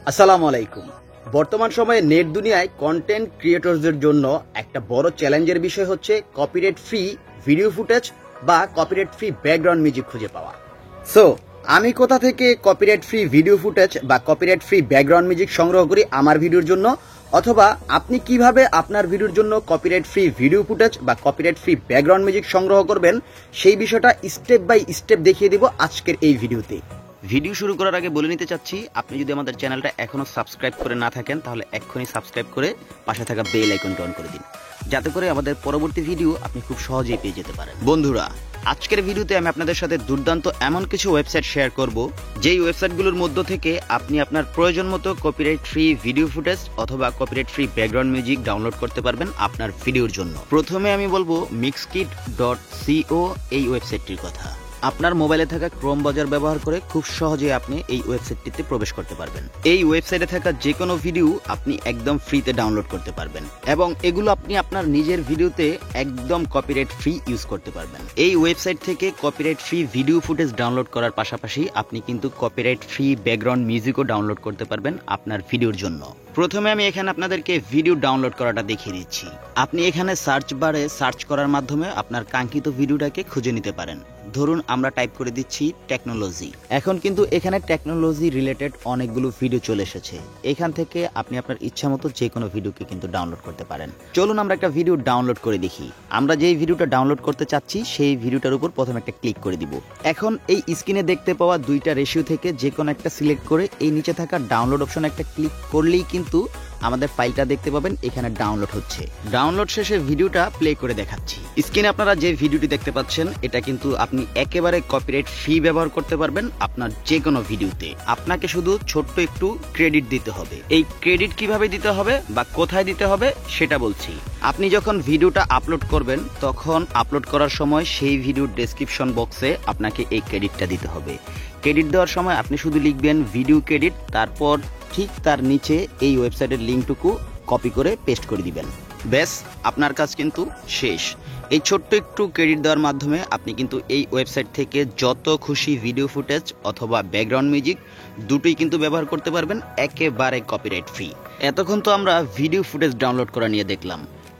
আসসালামু আলাইকুম। বর্তমান সময়ে নেট দুনিয়ায় কন্টেন্ট ক্রিয়েটরদের জন্য একটা বড় চ্যালেঞ্জের বিষয় হচ্ছে কপিরাইট ফ্রি ভিডিও ফুটেজ বা কপিরাইট ফ্রি ব্যাকগ্রাউন্ড মিউজিক খুঁজে পাওয়া। সো আমি কোথা থেকে কপিরাইট ফ্রি ভিডিও ফুটেজ বা কপিরাইট ফ্রি ব্যাকগ্রাউন্ড মিউজিক সংগ্রহ করি আমার ভিডিওর জন্য, অথবা আপনি কিভাবে আপনার ভিডিওর জন্য কপিরাইট ফ্রি ভিডিও ফুটেজ বা কপিরাইট ফ্রি ব্যাকগ্রাউন্ড মিউজিক সংগ্রহ করবেন, সেই বিষয়টা স্টেপ বাই স্টেপ দেখিয়ে দিব আজকের এই ভিডিওতে। ভিডিও শুরু করার আগে বলে নিতে চাচ্ছি, আপনি যদি আমাদের চ্যানেলটা এখনো সাবস্ক্রাইব করে না থাকেন তাহলে এক্ষুনি সাবস্ক্রাইব করে পাশে থাকা বেল আইকনটা অন করে দিন, যাতে করে আমাদের পরবর্তী ভিডিও আপনি খুব সহজেই পেয়ে যেতে পারেন। বন্ধুরা, আজকের ভিডিওতে আমি আপনাদের সাথে দুর্দান্ত এমন কিছু ওয়েবসাইট শেয়ার করব, যেই ওয়েবসাইটগুলোর মধ্য থেকে আপনি আপনার প্রয়োজন মতো কপিরাইট ফ্রি ভিডিও ফুটেজ অথবা copyright free background music download করতে পারবেন আপনার ভিডিওর জন্য। প্রথমে আমি বলবো mixkit.co এই ওয়েবসাইটটির কথা। আপনার মোবাইলে থাকা ক্রোম ব্রাউজার ব্যবহার করে খুব সহজে আপনি এই ওয়েবসাইটটিতে প্রবেশ করতে পারবেন। এই ওয়েবসাইটে থাকা যে কোনো ভিডিও আপনি একদম ফ্রিতে ডাউনলোড করতে পারবেন এবং এগুলো আপনি আপনার নিজের ভিডিওতে একদম কপিরাইট ফ্রি ইউজ করতে পারবেন। এই ওয়েবসাইট থেকে copyright free video footage download করার পাশাপাশি আপনি কিন্তু কপিরাইট ফ্রি ব্যাকগ্রাউন্ড মিউজিকও ডাউনলোড করতে পারবেন আপনার ভিডিওর জন্য। প্রথমে আমি এখানে আপনাদেরকে ভিডিও ডাউনলোড করাটা দেখিয়ে দিচ্ছি। আপনি এখানে সার্চ বারে সার্চ করার মাধ্যমে আপনার কাঙ্ক্ষিত ভিডিওটাকে খুঁজে নিতে পারেন। ধরুন আমরা টাইপ করে দিচ্ছি টেকনোলজি। এখন কিন্তু এখানে টেকনোলজি রিলেটেড অনেকগুলো ভিডিও চলে এসেছে। এখান থেকে আপনি আপনার ইচ্ছা মতো যে কোনো ভিডিওকে কিন্তু ডাউনলোড করতে পারেন। চলুন আমরা একটা ভিডিও ডাউনলোড করে দেখি। আমরা যেই ভিডিওটা ডাউনলোড করতে চাচ্ছি সেই ভিডিওটার উপর প্রথমে একটা ক্লিক করে দিব। এখন এই স্ক্রিনে দেখতে পাওয়া দুইটা রেশিও থেকে যে কোনো একটা সিলেক্ট করে এই নিচে থাকা ডাউনলোড অপশনে একটা ক্লিক করলেই কিন্তু আমাদের ফাইলটা দেখতে পাবেন এখানে ডাউনলোড হচ্ছে। ডাউনলোড শেষে ভিডিওটা প্লে করে দেখাচ্ছি। স্ক্রিনে আপনারা যে ভিডিওটি দেখতে পাচ্ছেন এটা কিন্তু আপনি একেবারে কপিরাইট ফ্রি ব্যবহার করতে পারবেন আপনার যে কোনো ভিডিওতে। আপনাকে শুধু ছোট্ট একটু ক্রেডিট দিতে হবে। এই ক্রেডিট কিভাবে দিতে হবে বা কোথায় দিতে হবে সেটা বলছি। আপনি যখন ভিডিওটা আপলোড করবেন তখন আপলোড করার সময় সেই ভিডিওর ডেসক্রিপশন বক্সে আপনাকে এই ক্রেডিটটা দিতে হবে। ক্রেডিট দেওয়ার সময় আপনি শুধু লিখবেন ভিডিও ক্রেডিট, তারপর ঠিক তার নিচে এই ওয়েবসাইটের লিঙ্কটুকু কপি করে পেস্ট করে দিবেন। ব্যাস, আপনার কাজ কিন্তু শেষ। এই ছোট্ট একটু ক্রেডিট দেওয়ার মাধ্যমে আপনি কিন্তু এই ওয়েবসাইট থেকে যত খুশি ভিডিও ফুটেজ অথবা ব্যাকগ্রাউন্ড মিউজিক দুটোই কিন্তু ব্যবহার করতে পারবেন একেবারে কপিরাইট ফ্রি। এতক্ষণ তো আমরা ভিডিও ফুটেজ ডাউনলোড করা নিয়ে দেখলাম।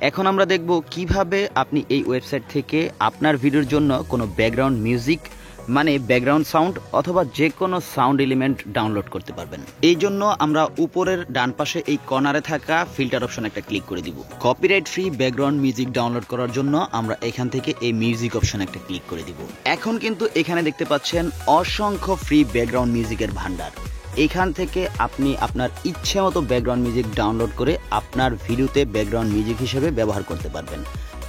এখন আমরা দেখব কিভাবে আপনি এই ওয়েবসাইট থেকে আপনার ভিডিওর জন্য কোনো ব্যাকগ্রাউন্ড মিউজিক মানে ব্যাকগ্রাউন্ড সাউন্ড অথবা যে কোনো সাউন্ড এলিমেন্ট ডাউনলোড করতে পারবেন। এই জন্য আমরা উপরের ডান পাশে এই কর্নারে থাকা ফিল্টার অপশন একটা ক্লিক করে দিব। Copyright free background music download করার জন্য আমরা এখান থেকে এই মিউজিক অপশন একটা ক্লিক করে দিব। এখন কিন্তু এখানে দেখতে পাচ্ছেন অসংখ্য ফ্রি ব্যাকগ্রাউন্ড মিউজিকের ভান্ডার। এখান থেকে আপনি আপনার ইচ্ছে মতো ব্যাকগ্রাউন্ড মিউজিক ডাউনলোড করে আপনার ভিডিওতে ব্যাকগ্রাউন্ড মিউজিক হিসেবে ব্যবহার করতে পারবেন।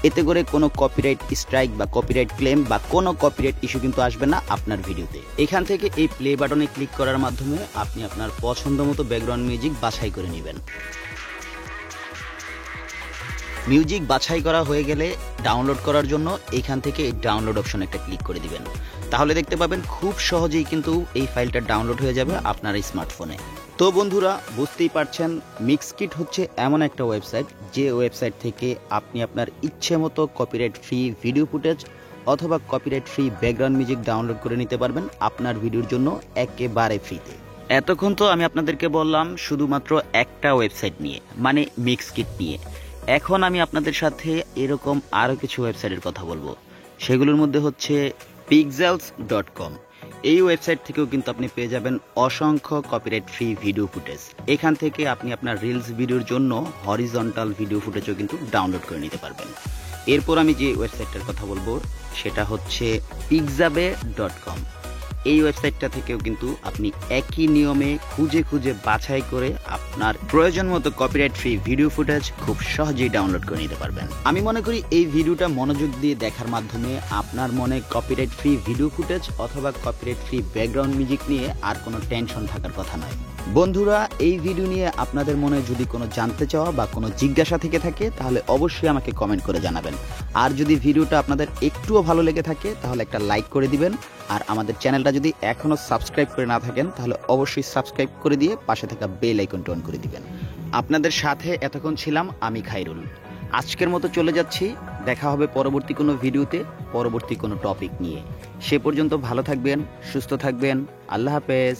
এতে করে কোনো কপিরাইট স্ট্রাইক বা কপিরাইট ক্লেম বা কোনো কপিরাইট ইস্যু কিন্তু আসবে না আপনার ভিডিওতে। এখান থেকে এই প্লে বাটনে ক্লিক করার মাধ্যমে আপনি আপনার পছন্দ মতো ব্যাকগ্রাউন্ড মিউজিক বাছাই করে নেবেন। মিউজিক বাছাই করা হয়ে গেলে ডাউনলোড করার জন্য এখান থেকে এই ডাউনলোড অপশন একটা ক্লিক করে দিবেন। তাহলে দেখতে পাবেন খুব সহজেই কিন্তু এই ফাইলটা ডাউনলোড হয়ে যাবে আপনার স্মার্টফোনে। তো বন্ধুরা, বুঝতেই পারছেন মিক্সকিট হচ্ছে এমন একটা ওয়েবসাইট যে ওয়েবসাইট থেকে আপনি আপনার ইচ্ছে মতো কপিরাইট ফ্রি ভিডিও ফুটেজ অথবা copyright free background music download করে নিতে পারবেন আপনার ভিডিওর জন্য একেবারে ফ্রিতে। এতক্ষণ তো আমি আপনাদেরকে বললাম শুধুমাত্র একটা ওয়েবসাইট নিয়ে, মানে মিক্সকিট নিয়ে। এখন আমি আপনাদের সাথে এরকম আরও কিছু ওয়েবসাইটের কথা বলবো। সেগুলোর মধ্যে হচ্ছে pixels.com। এই ওয়েবসাইট থেকেও কিন্তু আপনি পেয়ে যাবেন অসংখ্য কপিরাইট ফ্রি ভিডিও ফুটেজ। এখান থেকে আপনি আপনার রিলস ভিডিওর জন্য হরিজন্টাল ভিডিও ফুটেজও কিন্তু ডাউনলোড করে নিতে পারবেন। এরপর আমি যে ওয়েবসাইটটার কথা বলবো সেটা হচ্ছে pixabay.com। এই ওয়েবসাইটটা থেকেও কিন্তু আপনি একই নিয়মে খুঁজে খুঁজে বাছাই করে আপনার প্রয়োজন মতো কপিরাইট ফ্রি ভিডিও ফুটেজ খুব সহজেই ডাউনলোড করে নিতে পারবেন। আমি মনে করি এই ভিডিওটা মনোযোগ দিয়ে দেখার মাধ্যমে আপনার মনে কপিরাইট ফ্রি ভিডিও ফুটেজ অথবা কপিরাইট ফ্রি ব্যাকগ্রাউন্ড মিউজিক নিয়ে আর কোনো টেনশন থাকার কথা নয়। বন্ধুরা, এই ভিডিও নিয়ে আপনাদের মনে যদি কোনো জানতে চাওয়া বা কোনো জিজ্ঞাসা থেকে থাকে তাহলে অবশ্যই আমাকে কমেন্ট করে জানাবেন। আর যদি ভিডিওটা আপনাদের একটুও ভালো লেগে থাকে তাহলে একটা লাইক করে দিবেন। আর আমাদের চ্যানেলটা যদি এখনও সাবস্ক্রাইব করে না থাকেন তাহলে অবশ্যই সাবস্ক্রাইব করে দিয়ে পাশে থাকা বেল আইকনটা অন করে দিবেন। আপনাদের সাথে এতক্ষণ ছিলাম আমি খাইরুল। আজকের মতো চলে যাচ্ছি। দেখা হবে পরবর্তী কোনো ভিডিওতে, পরবর্তী কোনো টপিক নিয়ে। সে পর্যন্ত ভালো থাকবেন, সুস্থ থাকবেন। আল্লাহ হাফেজ।